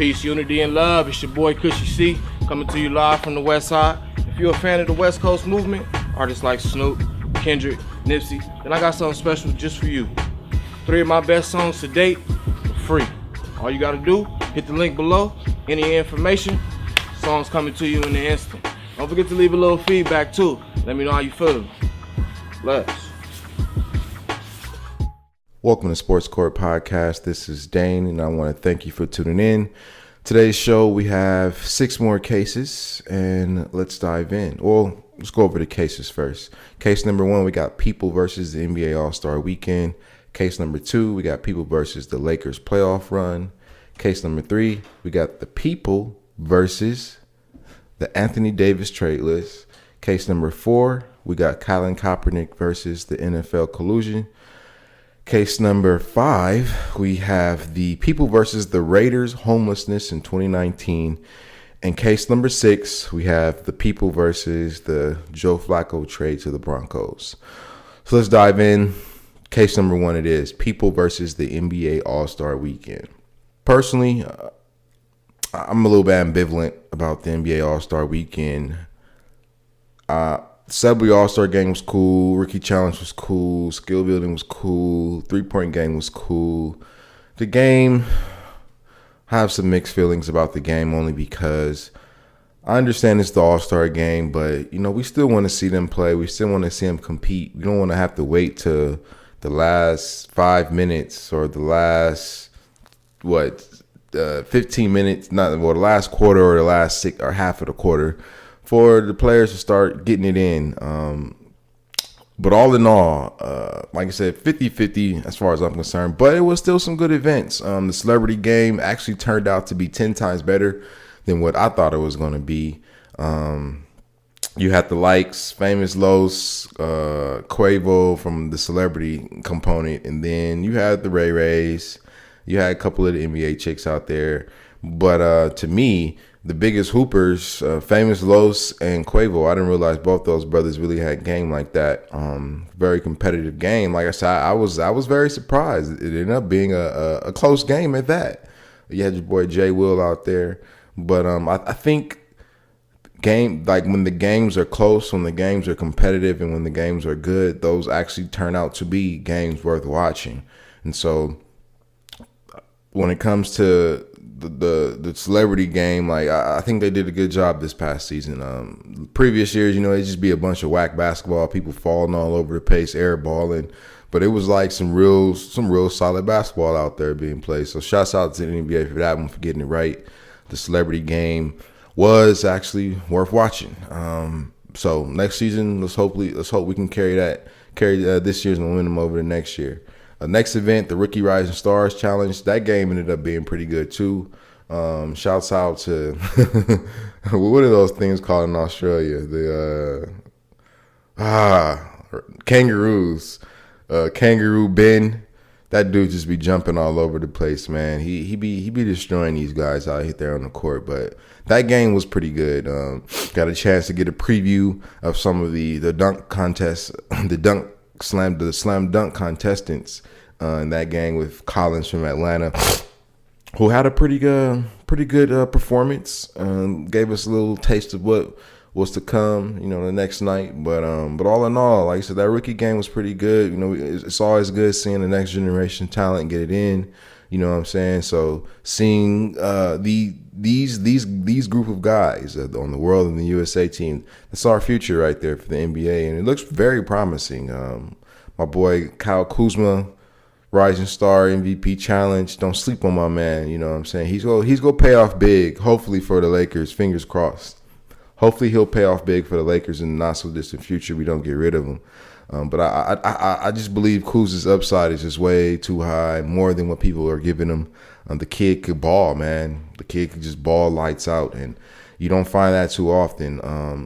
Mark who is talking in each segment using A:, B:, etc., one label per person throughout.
A: Peace, unity, and love. It's your boy Cushy C, coming to you live from the West Side. If you're a fan of the West Coast movement, artists like Snoop, Kendrick, Nipsey, then I got something special just for you. 3 of my best songs to date for free. All you gotta do, hit the link below, any information, songs coming to you in the instant. Don't forget to leave a little feedback too. Let me know how you feel. Let's.
B: Welcome to Sports Court Podcast. This is Dhane, and I want to thank you for tuning in. Today's show, we have 6 more cases, and let's dive in. Well, let's go over the cases first. Case number 1, we got People versus the NBA All-Star Weekend. Case number 2, we got People versus the Lakers playoff run. Case number 3, we got the People versus the Anthony Davis trade list. Case number 4, we got Colin Kaepernick versus the NFL collusion. Case number 5, we have the People versus the Raiders homelessness in 2019. And case number 6, we have the People versus the Joe Flacco trade to the Broncos. So let's dive in. Case number 1, it is People versus the NBA All-Star Weekend. Personally, I'm a little bit ambivalent about the NBA All-Star Weekend. Subway All-Star Game was cool. Rookie Challenge was cool. Skill building was cool. 3-point game was cool. The game, I have some mixed feelings about the game only because I understand it's the All-Star Game, but, we still want to see them play. We still want to see them compete. We don't want to have to wait to the last 5 minutes or the last, 15 minutes, the last quarter or the last 6 or half of the quarter for the players to start getting it in. But all in all, like I said, 50-50 as far as I'm concerned. But it was still some good events. The celebrity game actually turned out to be 10 times better than what I thought it was going to be. You had the likes, Famous Los, Quavo from the celebrity component. And then you had the Ray Rays. You had a couple of the NBA chicks out there. But to me, the biggest hoopers, Famous Los and Quavo, I didn't realize both those brothers really had game like that. Very competitive game. Like I said, I was very surprised. It ended up being a close game at that. You had your boy Jay Will out there. But I think when the games are close, when the games are competitive, and when the games are good, those actually turn out to be games worth watching. And so when it comes to the celebrity game, I think they did a good job this past season. Previous years, it'd just be a bunch of whack basketball, people falling all over the place, airballing, but it was like some real solid basketball out there being played. So shouts out to the NBA for that one, for getting it right. The celebrity game was actually worth watching. So next season, let's hope we can carry this year's momentum over to next year. Next event, the Rookie Rising Stars Challenge. That game ended up being pretty good too. Shouts out to what are those things called in Australia? The kangaroos. Kangaroo Ben. That dude just be jumping all over the place, man. He be destroying these guys out there on the court. But that game was pretty good. Got a chance to get a preview of some of the dunk contests, the slam dunk contestants in that game with Colin from Atlanta, who had a pretty good performance. Gave us a little taste of what was to come, the next night. But all in all, like I said, that rookie game was pretty good. It's always good seeing the next generation talent get it in. You know what I'm saying? So seeing these group of guys on the World and the USA team, that's our future right there for the NBA, and it looks very promising. My boy Kyle Kuzma, Rising Star MVP Challenge. Don't sleep on my man. You know what I'm saying? He's gonna pay off big. Hopefully for the Lakers. Fingers crossed. Hopefully he'll pay off big for the Lakers in the not so distant future. We don't get rid of him. But I just believe Kuz's upside is just way too high, more than what people are giving him. The kid could ball, man. The kid could just ball lights out, and you don't find that too often.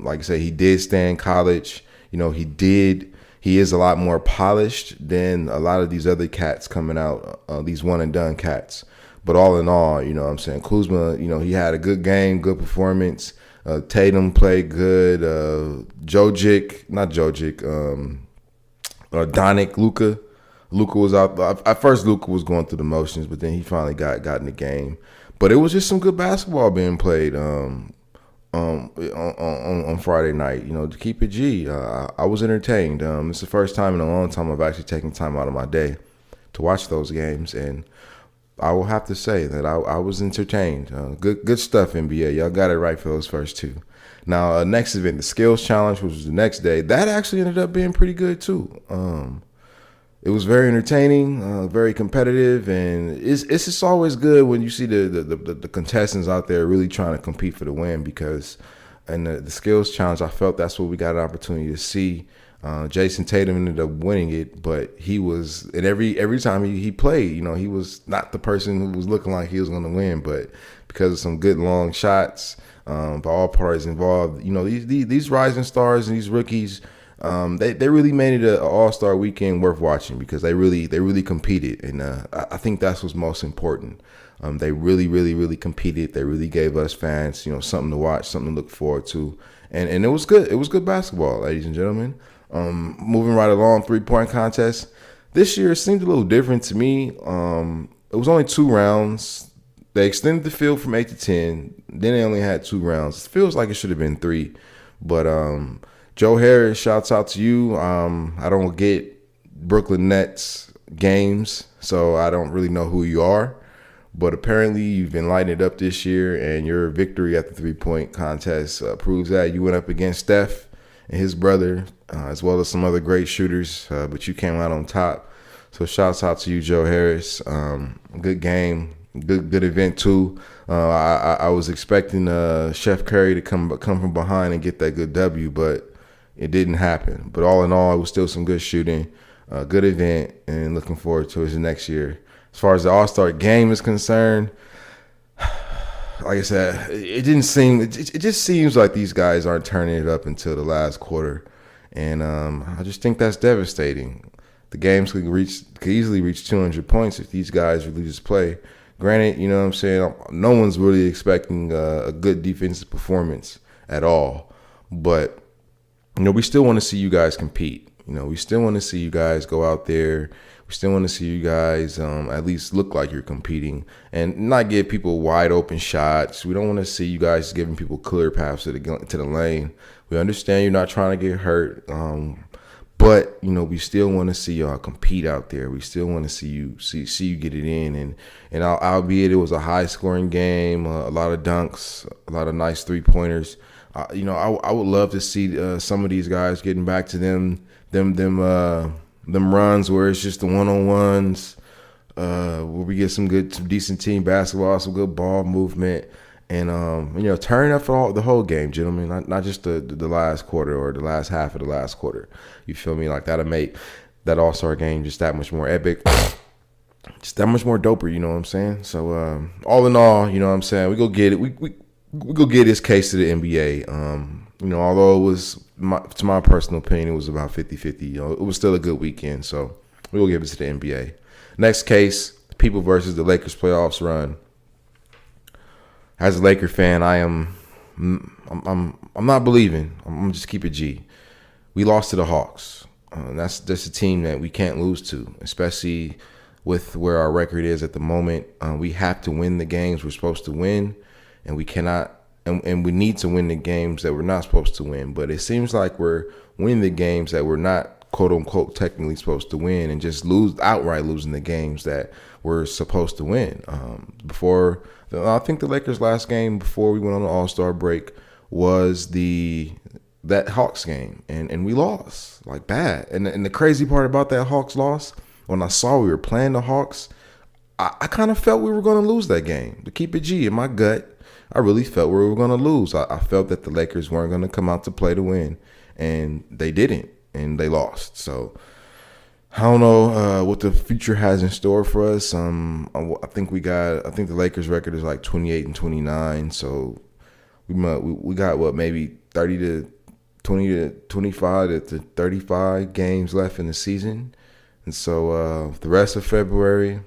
B: Like I said, he did stay in college. He is a lot more polished than a lot of these other cats coming out, these one-and-done cats. But all in all, you know what I'm saying, Kuzma, he had a good game, good performance. Tatum played good. Doncic, Luka was out. At first, Luka was going through the motions, but then he finally got in the game. But it was just some good basketball being played on Friday night. You know, to keep it G, I was entertained. It's the first time in a long time I've actually taken time out of my day to watch those games, and I will have to say that I was entertained. Good stuff, NBA. Y'all got it right for those first two. Now, next event, the Skills Challenge, which was the next day, that actually ended up being pretty good too. It was very entertaining, very competitive, and it's just always good when you see the contestants out there really trying to compete for the win, because in the Skills Challenge, I felt that's what we got an opportunity to see. Jason Tatum ended up winning it, but he was, and every time he played, you know, he was not the person who was looking like he was going to win, but because of some good long shots by all parties involved, you know, these rising stars and these rookies, they really made it an all-star weekend worth watching, because they really competed, and I think that's what's most important. They really competed. They really gave us fans, you know, something to watch, something to look forward to, and it was good. It was good basketball, ladies and gentlemen. Moving right along, 3-point contest. This year it seemed a little different to me. It was only 2 rounds. They extended the field from 8 to 10. Then they only had 2 rounds. It feels like it should have been 3. But Joe Harris, shouts out to you. I don't get Brooklyn Nets games, so I don't really know who you are. But apparently you've been lighting it up this year, and your victory at the 3-point contest proves that. You went up against Steph and his brother, as well as some other great shooters, but you came out on top. So shouts out to you, Joe Harris. Good game, good event too. I was expecting Chef Curry to come from behind and get that good W, but it didn't happen. But all in all, it was still some good shooting, good event, and looking forward to it next year. As far as the All-Star game is concerned, like I said, it just seems like these guys aren't turning it up until the last quarter. And I just think that's devastating. The games could easily reach 200 points if these guys really just play. Granted, you know what I'm saying, no one's really expecting a good defensive performance at all. But, you know, we still want to see you guys compete. You know, we still want to see you guys go out there. We still want to see you guys at least look like you're competing and not give people wide open shots. We don't want to see you guys giving people clear paths to the lane. We understand you're not trying to get hurt, but you know, we still want to see y'all compete out there. We still want to see you get it in, and albeit it was a high scoring game, a lot of dunks, a lot of nice 3-pointers. You know, I would love to see some of these guys getting back to them runs where it's just the one-on-ones, where we get some decent team basketball, some good ball movement, and you know, turn up for the whole game, gentlemen, not just the last quarter or the last half of the last quarter. You feel me? Like that'll make that All-Star game just that much more epic, just that much more doper. You know what I'm saying? So all in all, you know what I'm saying, we go get it. We go get this case to the NBA. You know, although it was, to my personal opinion, it was about 50-50. You know, it was still a good weekend, so we will give it to the NBA. Next case, people versus the Lakers playoffs run. As a Laker fan, I'm not believing. I'm just keep it G. We lost to the Hawks. That's a team that we can't lose to, especially with where our record is at the moment. We have to win the games we're supposed to win, and we cannot. And we need to win the games that we're not supposed to win. But it seems like we're winning the games that we're not, quote unquote, technically supposed to win, and just outright losing the games that we're supposed to win. I think the Lakers' last game before we went on the All-Star break was that Hawks game, and we lost like bad. And the crazy part about that Hawks loss, when I saw we were playing the Hawks, I kind of felt we were going to lose that game. To keep it G, in my gut, I really felt we were going to lose. I felt that the Lakers weren't going to come out to play to win, and they didn't, and they lost. So I don't know what the future has in store for us. I think the Lakers record is like 28-29. So we got what, maybe 30 to 20 to 25 to 35 games left in the season, and so the rest of February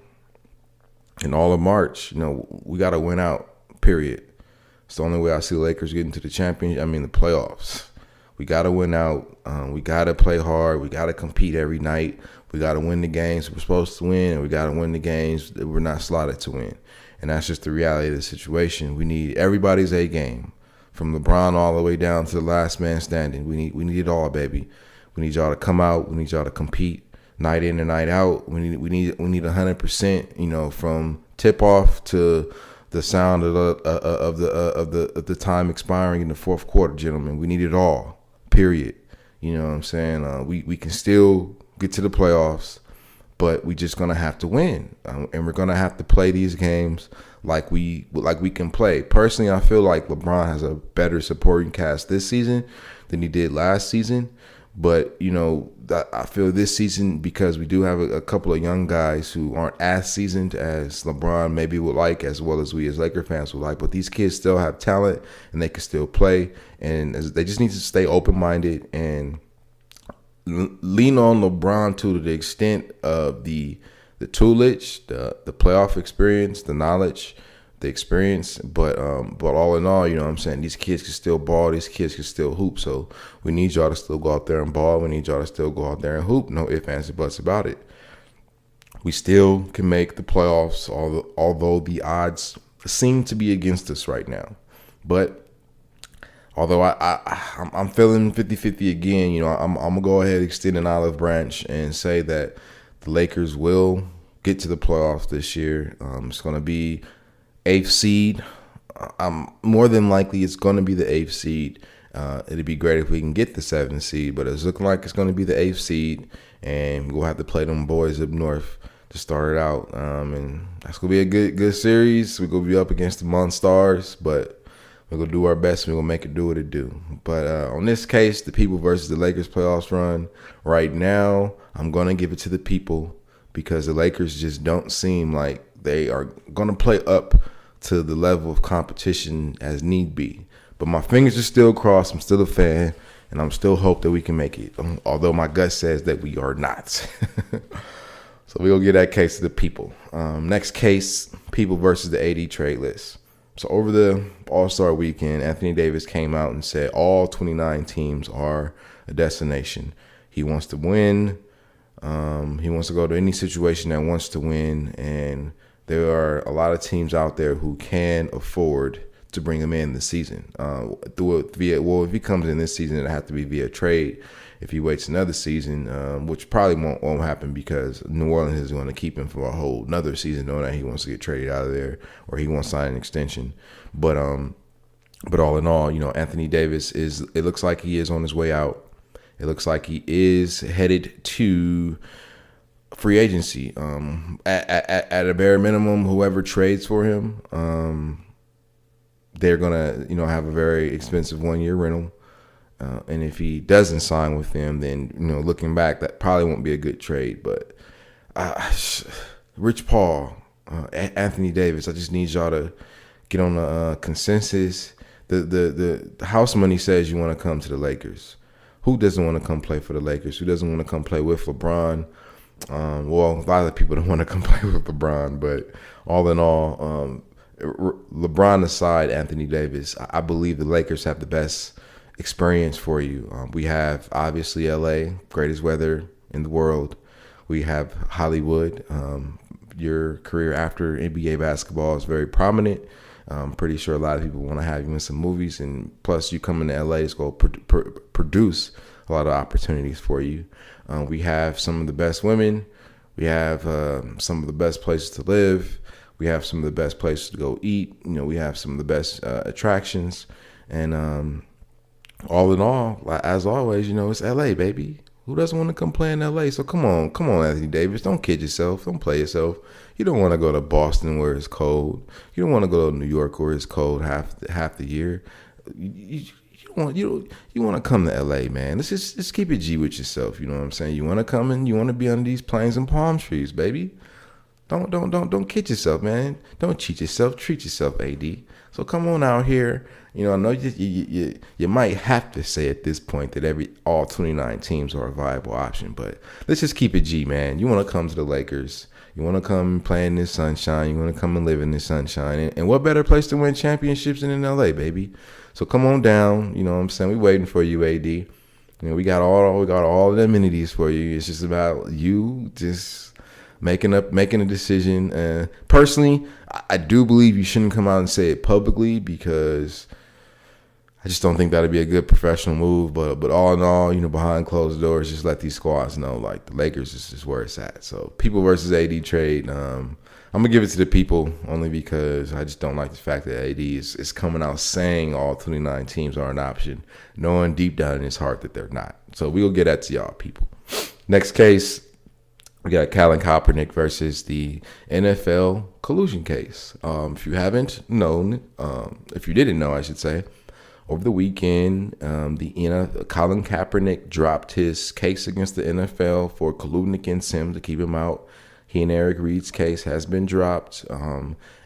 B: and all of March, you know, we got to win out. Period. It's the only way I see the Lakers getting to the the playoffs. We got to win out. We got to play hard. We got to compete every night. We got to win the games we're supposed to win, and we got to win the games that we're not slotted to win. And that's just the reality of the situation. We need everybody's A game, from LeBron all the way down to the last man standing. We need it all, baby. We need y'all to come out. We need y'all to compete night in and night out. We need 100%. From tip off to the sound of the time expiring in the fourth quarter, gentlemen. We need it all. Period. You know what I'm saying? We can still get to the playoffs, but we just gonna have to win, and we're gonna have to play these games like we can play. Personally, I feel like LeBron has a better supporting cast this season than he did last season. But I feel this season, because we do have a couple of young guys who aren't as seasoned as LeBron maybe would like, as well as we as Laker fans would like. But these kids still have talent, and they can still play, and they just need to stay open-minded and lean on LeBron to the extent of the toolage, the playoff experience, the knowledge, the experience. But all in all, these kids can still ball, these kids can still hoop. So we need y'all to still go out there and ball. We need y'all to still go out there and hoop. No ifs, ands, or buts about it. We still can make the playoffs, although the odds seem to be against us right now. But although I'm feeling 50-50 again, I'm going to go ahead and extend an olive branch and say that the Lakers will get to the playoffs this year. It's going to be 8th seed. More than likely it's going to be the 8th seed. It'd be great if we can get the 7th seed, but it's looking like it's going to be the 8th seed, and we'll have to play them boys up north to start it out. And that's going to be a good series. We're going to be up against the Monstars, but we're going to do our best, and we're going to make it do what it do. But on this case, the people versus the Lakers playoffs run, right now, I'm going to give it to the people, because the Lakers just don't seem like they are going to play up to the level of competition as need be. But my fingers are still crossed. I'm still a fan, and I'm still hope that we can make it, although my gut says that we are not. So we'll give that case to the people. Next case, people versus the AD trade list. So over the All-Star weekend, Anthony Davis came out and said all 29 teams are a destination. He wants to win. He wants to go to any situation that wants to win, and there are a lot of teams out there who can afford to bring him in this season. If he comes in this season, it'll have to be via trade. If he waits another season, which probably won't happen, because New Orleans is going to keep him for a whole another season, knowing that he wants to get traded out of there or he wants to sign an extension. But all in all, Anthony Davis it looks like he is on his way out. It looks like he is headed to free agency. At a bare minimum, whoever trades for him, they're gonna have a very expensive 1-year rental. And if he doesn't sign with them, then looking back, that probably won't be a good trade. But Rich Paul, Anthony Davis, I just need y'all to get on a consensus. The house money says you want to come to the Lakers. Who doesn't want to come play for the Lakers? Who doesn't want to come play with LeBron? Well, a lot of people don't want to come play with LeBron, but all in all, LeBron aside, Anthony Davis, I believe the Lakers have the best experience for you. We have obviously LA, greatest weather in the world. We have Hollywood. Your career after NBA basketball is very prominent. I'm pretty sure a lot of people want to have you in some movies, and plus you come into LA, it's going to produce a lot of opportunities for you. We have some of the best women. We have some of the best places to live. We have some of the best places to go eat. We have some of the best attractions. And all in all, as always, it's LA, baby. Who doesn't want to come play in LA? So come on, Anthony Davis. Don't kid yourself. Don't play yourself. You don't want to go to Boston where it's cold. You don't want to go to New York where it's cold half the year. You want to come to LA, man. Let's just keep it G with yourself. You know what I'm saying? You want to come and you want to be under these planes and palm trees, baby. Don't kid yourself, man. Don't cheat yourself. Treat yourself, AD. So come on out here. I know you might have to say at this point that all 29 teams are a viable option, but let's just keep it G, man. You want to come to the Lakers. You want to come and play in this sunshine. You want to come and live in this sunshine. And what better place to win championships than in LA, baby? So come on down. You know what I'm saying? We're waiting for you, AD. We got all the amenities for you. It's just about you just making a decision. Personally, I do believe you shouldn't come out and say it publicly because I just don't think that'd be a good professional move. But all in all, behind closed doors, just let these squads know like the Lakers is just where it's at. So people versus AD trade. I'm gonna give it to the people only because I just don't like the fact that AD is coming out saying all 29 teams are an option, knowing deep down in his heart that they're not. So we'll get that to y'all people. Next case, we got Colin Kaepernick versus the NFL collusion case. If you haven't known, if you didn't know, I should say, over the weekend, Colin Kaepernick dropped his case against the NFL for colluding against him to keep him out. He and Eric Reid's case has been dropped,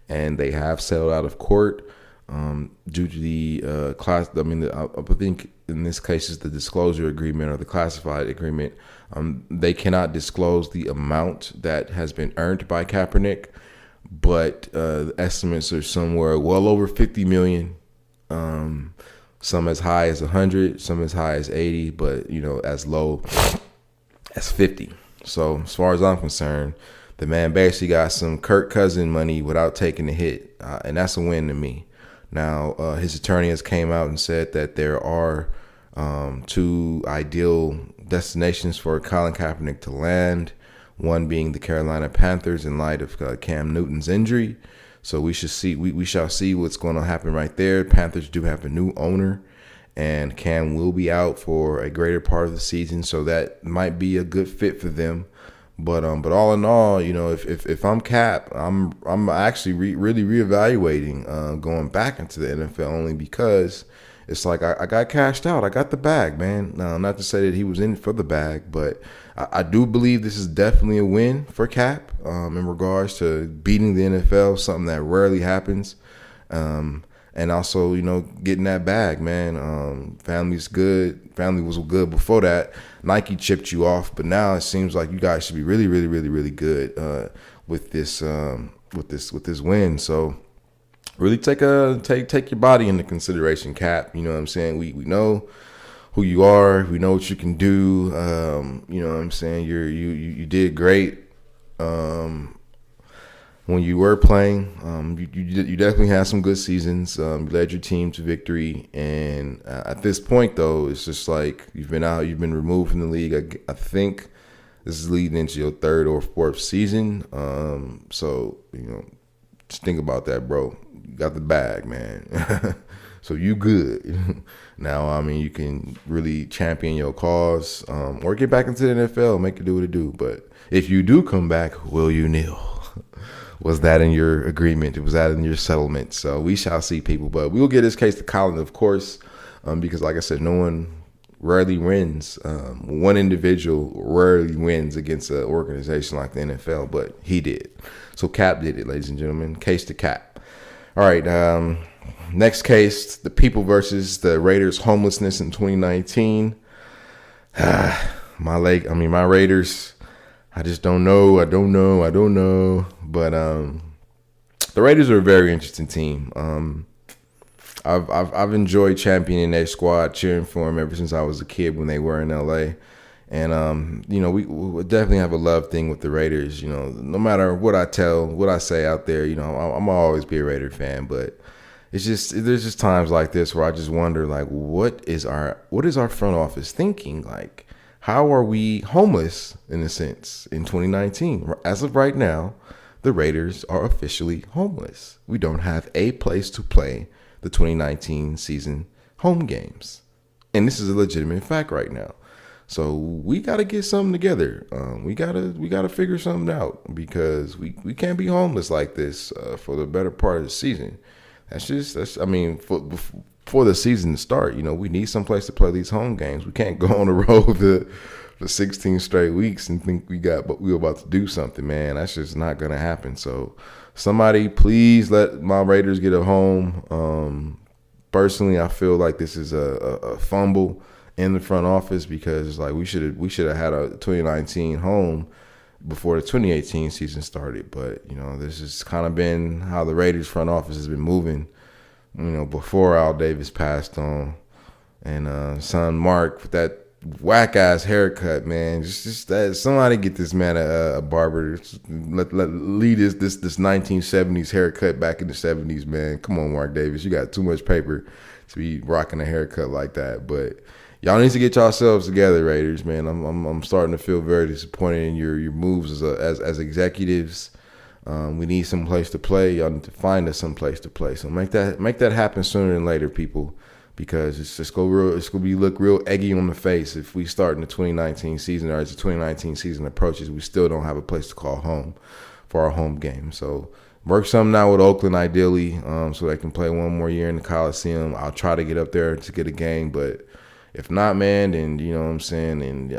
B: and they have settled out of court due to the class. I mean, I think in this case is the disclosure agreement or the classified agreement. They cannot disclose the amount that has been earned by Kaepernick, but the estimates are somewhere well over 50 million. Some as high as 100, some as high as 80, but as low as 50. So as far as I'm concerned, the man basically got some Kirk Cousin money without taking a hit, and that's a win to me. Now, his attorney has came out and said that there are two ideal destinations for Colin Kaepernick to land, one being the Carolina Panthers in light of Cam Newton's injury. So we shall see what's going to happen right there. Panthers do have a new owner, and Cam will be out for a greater part of the season, so that might be a good fit for them. But all in all, if I'm Cap, I'm actually really reevaluating going back into the NFL only because it's like I got cashed out. I got the bag, man. Now, not to say that he was in for the bag, but I do believe this is definitely a win for Cap in regards to beating the NFL, something that rarely happens. And also, getting that bag, man. Family's good. Family was good before that. Nike chipped you off, but now it seems like you guys should be really, really, really, really good with this win. So really take your body into consideration, Cap. You know what I'm saying? We know who you are. We know what you can do. You know what I'm saying? You did great. When you were playing, you definitely had some good seasons. You led your team to victory, and at this point, though, it's just like you've been removed from the league. I think this is leading into your third or fourth season. So just think about that, bro. You got the bag, man. So you good. Now, I mean, you can really champion your cause, or get back into the NFL, make it do what it do. But if you do come back, will you kneel? Was that in your agreement? Was that in your settlement? So we shall see, people. But we will get this case to Colin, of course, because like I said, no one rarely wins. One individual rarely wins against an organization like the NFL, but he did. So Cap did it, ladies and gentlemen. Case to Cap. All right. Next case, the people versus the Raiders homelessness in 2019. My Raiders. I just don't know. I don't know. But the Raiders are a very interesting team. I've enjoyed championing their squad, cheering for them ever since I was a kid when they were in LA. And we definitely have a love thing with the Raiders. No matter what I say out there, I'm always be a Raider fan. But there's just times like this where I just wonder, like, what is our front office thinking? Like, how are we homeless, in a sense, in 2019? As of right now, the Raiders are officially homeless. We don't have a place to play the 2019 season home games. And this is a legitimate fact right now. So we got to get something together. We gotta figure something out because we can't be homeless like this for the better part of the season. For the season to start, we need some place to play these home games. We can't go on the road for 16 straight weeks and think we're about to do something, man. That's just not gonna happen. So somebody please let my Raiders get a home. Personally, I feel like this is a fumble in the front office because it's like we should have had a 2019 home before the 2018 season started. But this has kind of been how the Raiders front office has been moving. Before Al Davis passed on, and son Mark with that whack ass haircut, man. Just that somebody get this man a barber. Let lead this 1970s haircut back in the 70s, man. Come on, Mark Davis, you got too much paper to be rocking a haircut like that. But y'all need to get yourselves together, Raiders, man. I'm starting to feel very disappointed in your moves as executives. We need some place to play. Y'all need to find us some place to play. So make that happen sooner than later, people. Because it's gonna be look real eggy on the face if we start in the 2019 season, or as the 2019 season approaches, we still don't have a place to call home for our home game. So work something out with Oakland, ideally, so they can play one more year in the Coliseum. I'll try to get up there to get a game, but if not, man, then you know what I'm saying. And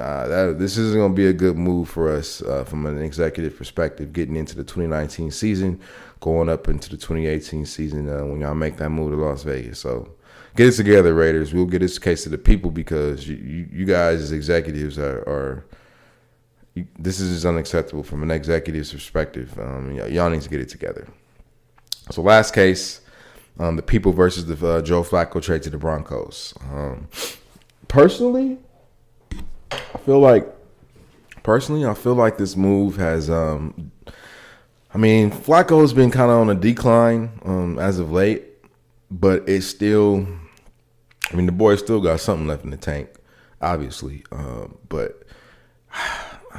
B: this isn't gonna be a good move for us from an executive perspective, getting into the 2019 season, going up into the 2018 season when y'all make that move to Las Vegas. So. Get it together, Raiders. We'll get this case to the people, because you guys as executives are this is just unacceptable from an executive's perspective. Y'all need to get it together. So last case, the people versus the Joe Flacco trade to the Broncos. Personally, I feel like this move has Flacco's been kind of on a decline as of late, but it's still, the boy still got something left in the tank, obviously. But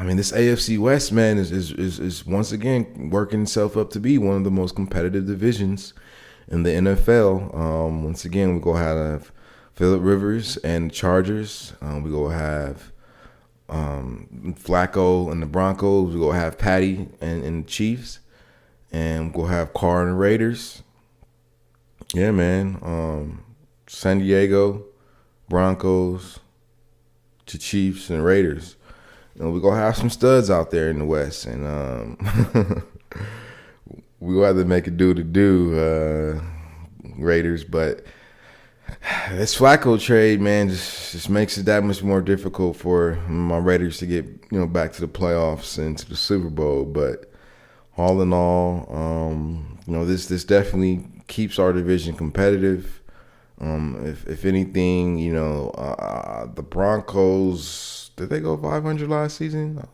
B: this AFC West, man, is once again working itself up to be one of the most competitive divisions in the NFL. Once again, we're going to have Phillip Rivers and the Chargers. We're going to have Flacco and the Broncos. We're going to have Patty and the Chiefs. And we're going to have Carr and the Raiders. Yeah, man. San Diego, Broncos, to Chiefs and Raiders. We're going to have some studs out there in the West. And we'll have to make it do Raiders. But this Flacco trade, man, just makes it that much more difficult for my Raiders to get back to the playoffs and to the Super Bowl. But all in all, this definitely keeps our division competitive. If anything, the Broncos, did they go 500 last season?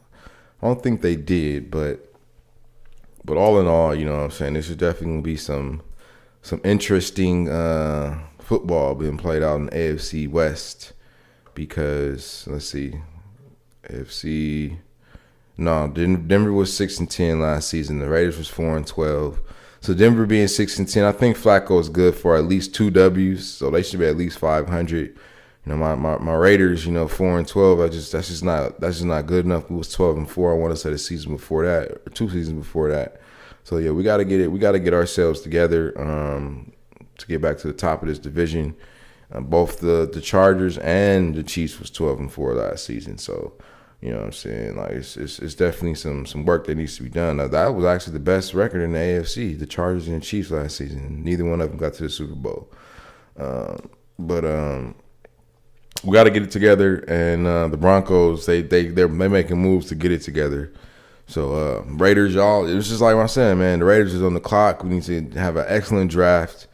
B: I don't think they did, but all in all, you know what I'm saying, there should definitely going to be some interesting football being played out in the AFC West, because let's see, Denver was 6-10 last season. The Raiders was 4-12. So Denver being 6-10, I think Flacco is good for at least 2 W's, so they should be at least 500. My Raiders, 4-12. That's just not good enough. It was 12-4. I want to say the season before that, or 2 seasons before that. So yeah, we got to get it. We got to get ourselves together to get back to the top of this division. Both the Chargers and the Chiefs was 12-4 last season. So. You know what I'm saying? Like it's definitely some work that needs to be done. Now, that was actually the best record in the AFC, the Chargers and the Chiefs last season. Neither one of them got to the Super Bowl. But we got to get it together. And the Broncos, they're making moves to get it together. So Raiders, y'all, it was just like I was saying, man. The Raiders is on the clock. We need to have an excellent draft,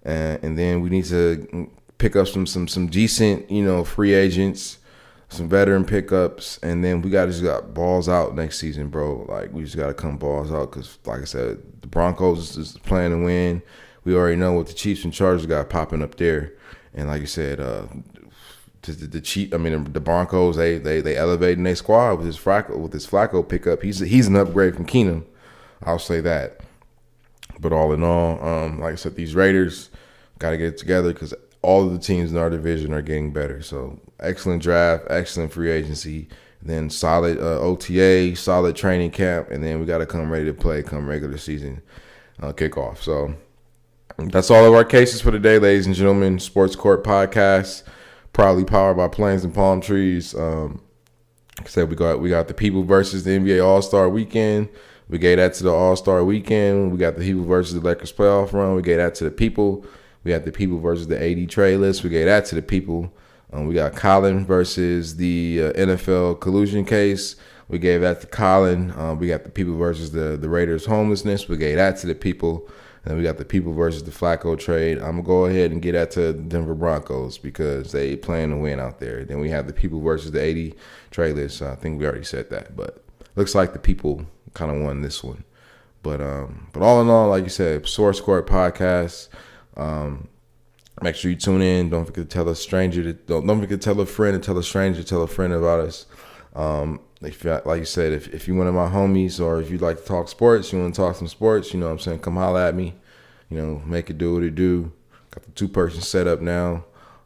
B: and then we need to pick up some decent, free agents. Some veteran pickups, and then we just got balls out next season, bro. Like, we just got to come balls out because, like I said, the Broncos is playing to win. We already know what the Chiefs and Chargers got popping up there. And like you said, the Broncos, they elevating their squad with this Flacco pickup. He's an upgrade from Keenum. I'll say that. But all in all, like I said, these Raiders got to get it together because all of the teams in our division are getting better. So excellent draft, excellent free agency, then solid OTA, solid training camp, and then we got to come ready to play come regular season kickoff. So that's all of our cases for today, ladies and gentlemen. Sports Court Podcast, proudly powered by Plains and Palm Trees. Like I said, we got the people versus the NBA All-Star Weekend. We gave that to the All-Star Weekend. We got the people versus the Lakers playoff run. We gave that to the people. We got the people versus the AD trade list. We gave that to the people. We got Colin versus the NFL collusion case. We gave that to Colin. We got the people versus the Raiders homelessness. We gave that to the people. And we got the people versus the Flacco trade. I'm going to go ahead and get that to the Denver Broncos because they playing to win out there. Then we have the people versus the 80 trade list. I think we already said that. But looks like the people kind of won this one. But all in all, like you said, Source Court Podcast. Make sure you tune in. Don't forget to tell a stranger. Don't forget to tell a friend, and tell a stranger, tell a friend about us. If like you said, if you're one of my homies, or if you like to talk sports, you want to talk some sports, you know what I'm saying, come holla at me. You know, make it do what it do. Got the 2-person setup now.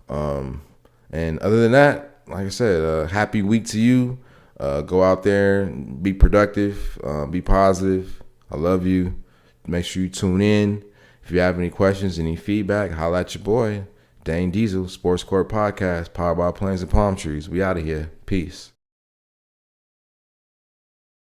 B: And other than that, like I said, happy week to you. Go out there, be productive, be positive. I love you. Make sure you tune in. If you have any questions, any feedback, holla at your boy, Dhane Diesil, Sports Court Podcast, powered by Plains and Palm Trees. We out of here. Peace.